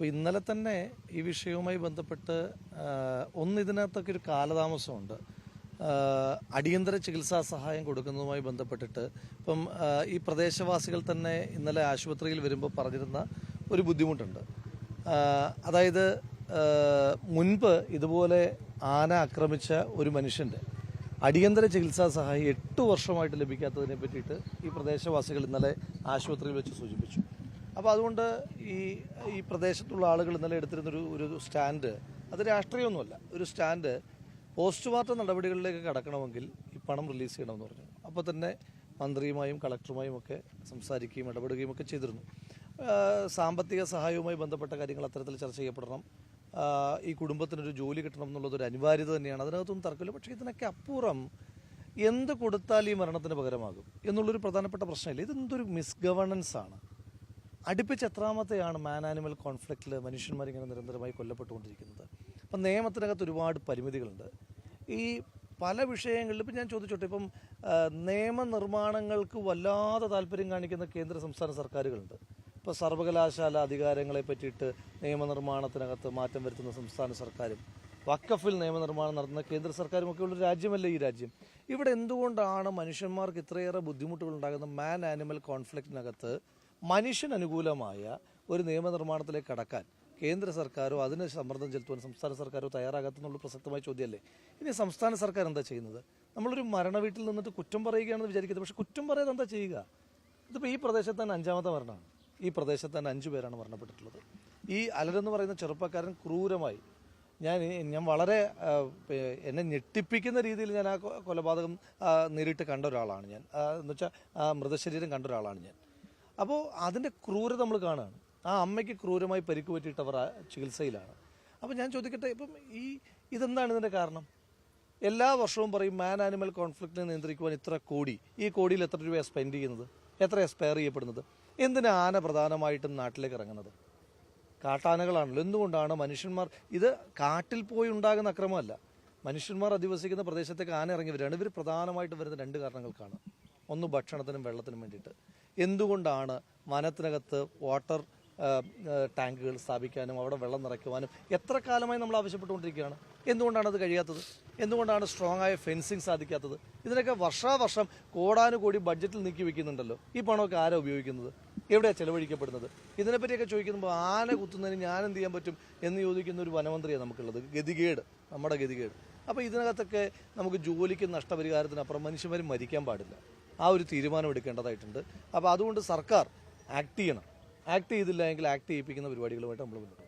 അപ്പോൾ ഇന്നലെ തന്നെ ഈ വിഷയവുമായി ബന്ധപ്പെട്ട് ഇതിനകത്തൊക്കെ ഒരു കാലതാമസമുണ്ട്. അടിയന്തര ചികിത്സാ സഹായം കൊടുക്കുന്നതുമായി ബന്ധപ്പെട്ടിട്ട് ഇപ്പം ഈ പ്രദേശവാസികൾ തന്നെ ഇന്നലെ ആശുപത്രിയിൽ വരുമ്പോൾ പറഞ്ഞിരുന്ന ഒരു ബുദ്ധിമുട്ടുണ്ട്. അതായത് മുൻപ് ഇതുപോലെ ആന ആക്രമിച്ച ഒരു മനുഷ്യൻ്റെ അടിയന്തര ചികിത്സാ സഹായം 8 വർഷമായിട്ട് ലഭിക്കാത്തതിനെ പറ്റിയിട്ട് ഈ പ്രദേശവാസികൾ ഇന്നലെ ആശുപത്രിയിൽ വെച്ച് സൂചിപ്പിച്ചു. അപ്പോൾ അതുകൊണ്ട് ഈ പ്രദേശത്തുള്ള ആളുകൾ ഇന്നലെ എടുത്തിരുന്നൊരു സ്റ്റാൻഡ്, അത് രാഷ്ട്രീയമൊന്നുമല്ല, ഒരു സ്റ്റാൻഡ് പോസ്റ്റ്മോർട്ടം നടപടികളിലേക്ക് കടക്കണമെങ്കിൽ ഈ പണം റിലീസ് ചെയ്യണമെന്ന് പറഞ്ഞു. അപ്പോൾ തന്നെ മന്ത്രിയുമായും കളക്ടറുമായും ഒക്കെ സംസാരിക്കുകയും ഇടപെടുകയും ഒക്കെ ചെയ്തിരുന്നു. സാമ്പത്തിക സഹായവുമായി ബന്ധപ്പെട്ട കാര്യങ്ങൾ അത്തരത്തിൽ ചർച്ച ചെയ്യപ്പെടണം. ഈ കുടുംബത്തിനൊരു ജോലി കിട്ടണം എന്നുള്ളതൊരു അനിവാര്യത തന്നെയാണ്, അതിനകത്തൊന്നും തർക്കമില്ല. പക്ഷേ ഇതിനൊക്കെ അപ്പുറം എന്ത് കൊടുത്താൽ ഈ മരണത്തിന് പകരമാകും എന്നുള്ളൊരു പ്രധാനപ്പെട്ട പ്രശ്നമില്ല. ഇതെന്തൊരു മിസ്ഗവേണൻസ് ആണ്. അടുപ്പിച്ച് എത്രാമത്തെയാണ് മാൻ ആനിമൽ കോൺഫ്ലിക്റ്റിൽ മനുഷ്യന്മാരിങ്ങനെ നിരന്തരമായി കൊല്ലപ്പെട്ടുകൊണ്ടിരിക്കുന്നത്. അപ്പം നിയമത്തിനകത്ത് ഒരുപാട് പരിമിതികളുണ്ട്. ഈ പല വിഷയങ്ങളിലും ഇപ്പം ഞാൻ ചോദിച്ചോട്ടെ, ഇപ്പം നിയമനിർമ്മാണങ്ങൾക്ക് വല്ലാതെ താല്പര്യം കാണിക്കുന്ന കേന്ദ്ര സംസ്ഥാന സർക്കാരുകളുണ്ട്. ഇപ്പോൾ സർവകലാശാല അധികാരങ്ങളെ പറ്റിയിട്ട് നിയമനിർമ്മാണത്തിനകത്ത് മാറ്റം വരുത്തുന്ന സംസ്ഥാന സർക്കാരും വഖഫിൽ നിയമനിർമ്മാണം നടത്തുന്ന കേന്ദ്ര സർക്കാരുമൊക്കെ ഉള്ളൊരു രാജ്യമല്ലേ ഈ രാജ്യം. ഇവിടെ എന്തുകൊണ്ടാണ് മനുഷ്യന്മാർക്ക് ഇത്രയേറെ ബുദ്ധിമുട്ടുകൾ ഉണ്ടാകുന്ന മാൻ ആനിമൽ കോൺഫ്ലിക്റ്റിനകത്ത് മനുഷ്യനനുകൂലമായ ഒരു നിയമനിർമ്മാണത്തിലേക്ക് കടക്കാൻ കേന്ദ്ര സർക്കാരോ അതിന് സമ്മർദ്ദം ചെലുത്തുവാൻ സംസ്ഥാന സർക്കാരോ തയ്യാറാകാത്തെന്നുള്ള പ്രസക്തമായ ചോദ്യമല്ലേ. ഇനി സംസ്ഥാന സർക്കാർ എന്താ ചെയ്യുന്നത്? നമ്മളൊരു മരണ വീട്ടിൽ നിന്നിട്ട് കുറ്റം പറയുകയാണെന്ന് വിചാരിക്കുന്നത്. പക്ഷെ കുറ്റം പറയാതെ എന്താ ചെയ്യുക? ഇതിപ്പോൾ ഈ പ്രദേശത്ത് തന്നെ 5ാമത്തെ മരണമാണ്. ഈ പ്രദേശത്ത് തന്നെ 5 പേരാണ് മരണപ്പെട്ടിട്ടുള്ളത്. ഈ അലരെന്ന് പറയുന്ന ചെറുപ്പക്കാരൻ ക്രൂരമായി, ഞാൻ വളരെ എന്നെ ഞെട്ടിപ്പിക്കുന്ന രീതിയിൽ ഞാൻ ആ കൊലപാതകം നേരിട്ട് കണ്ട ഒരാളാണ് ഞാൻ. എന്നുവെച്ചാൽ ആ മൃതശരീരം കണ്ട ഒരാളാണ് ഞാൻ. അപ്പോൾ അതിൻ്റെ ക്രൂരത നമ്മൾ കാണുകയാണ്. ആ അമ്മയ്ക്ക് ക്രൂരമായി പരിക്ക് പറ്റിയിട്ട് അവർ ചികിത്സയിലാണ്. അപ്പോൾ ഞാൻ ചോദിക്കട്ടെ, ഇപ്പം ഇതെന്താണ് ഇതിൻ്റെ കാരണം? എല്ലാ വർഷവും പറയും മാൻ ആനിമൽ കോൺഫ്ലിക്റ്റിനെ നിയന്ത്രിക്കുവാൻ ഇത്ര കോടി, ഈ കോടിയിൽ എത്ര രൂപയാണ് സ്പെൻഡ് ചെയ്യുന്നത്, എത്രയാണ് സ്പെയർ ചെയ്യപ്പെടുന്നത്? എന്തിനാണ് ആന പ്രധാനമായിട്ടും നാട്ടിലേക്ക് ഇറങ്ങുന്നത്? കാട്ടാനകളാണല്ലോ. എന്തുകൊണ്ടാണ് മനുഷ്യന്മാർ, ഇത് കാട്ടിൽ പോയി ഉണ്ടാകുന്ന അക്രമമല്ല, മനുഷ്യന്മാർ അധിവസിക്കുന്ന പ്രദേശത്തേക്ക് ആന ഇറങ്ങി വരികയാണ്. ഇവർ പ്രധാനമായിട്ടും വരുന്ന 2 കാരണങ്ങൾക്കാണ്. ഒന്ന്, ഭക്ഷണത്തിനും വെള്ളത്തിനും വേണ്ടിയിട്ട്. എന്തുകൊണ്ടാണ് വനത്തിനകത്ത് വാട്ടർ ടാങ്കുകൾ സ്ഥാപിക്കാനും അവിടെ വെള്ളം നിറയ്ക്കുവാനും എത്ര കാലമായി നമ്മൾ ആവശ്യപ്പെട്ടുകൊണ്ടിരിക്കുകയാണ്? എന്തുകൊണ്ടാണ് അത് കഴിയാത്തത്? എന്തുകൊണ്ടാണ് സ്ട്രോങ് ആയ ഫെൻസിങ് സാധിക്കാത്തത്? ഇതിനൊക്കെ വർഷാവർഷം കോടാനുകോടി ബഡ്ജറ്റിൽ നീക്കി വെക്കുന്നുണ്ടല്ലോ. ഈ പണമൊക്കെ ആരാ ഉപയോഗിക്കുന്നത്? എവിടെയാണ് ചെലവഴിക്കപ്പെടുന്നത്? ഇതിനെപ്പറ്റിയൊക്കെ ചോദിക്കുമ്പോൾ ആന കുത്തുന്നതിന് ഞാൻ എന്ത് ചെയ്യാൻ പറ്റും എന്ന് ചോദിക്കുന്ന ഒരു വനമന്ത്രിയാണ് നമുക്കുള്ളത്. ഗതികേട്, നമ്മുടെ ഗതികേട്. അപ്പോൾ ഇതിനകത്തൊക്കെ നമുക്ക് ജോലിക്ക് നഷ്ടപരിഹാരത്തിനപ്പുറം മനുഷ്യന്മാർ മരിക്കാൻ പാടില്ല. ആ ഒരു തീരുമാനം എടുക്കേണ്ടതായിട്ടുണ്ട്. അപ്പോൾ അതുകൊണ്ട് സർക്കാർ ആക്ട് ചെയ്യണം. ആക്ട് ചെയ്തില്ല എങ്കിൽ ആക്ട് ചെയ്യിപ്പിക്കുന്ന പരിപാടികളുമായിട്ട് നമ്മൾ മുന്നോട്ട് പോകും.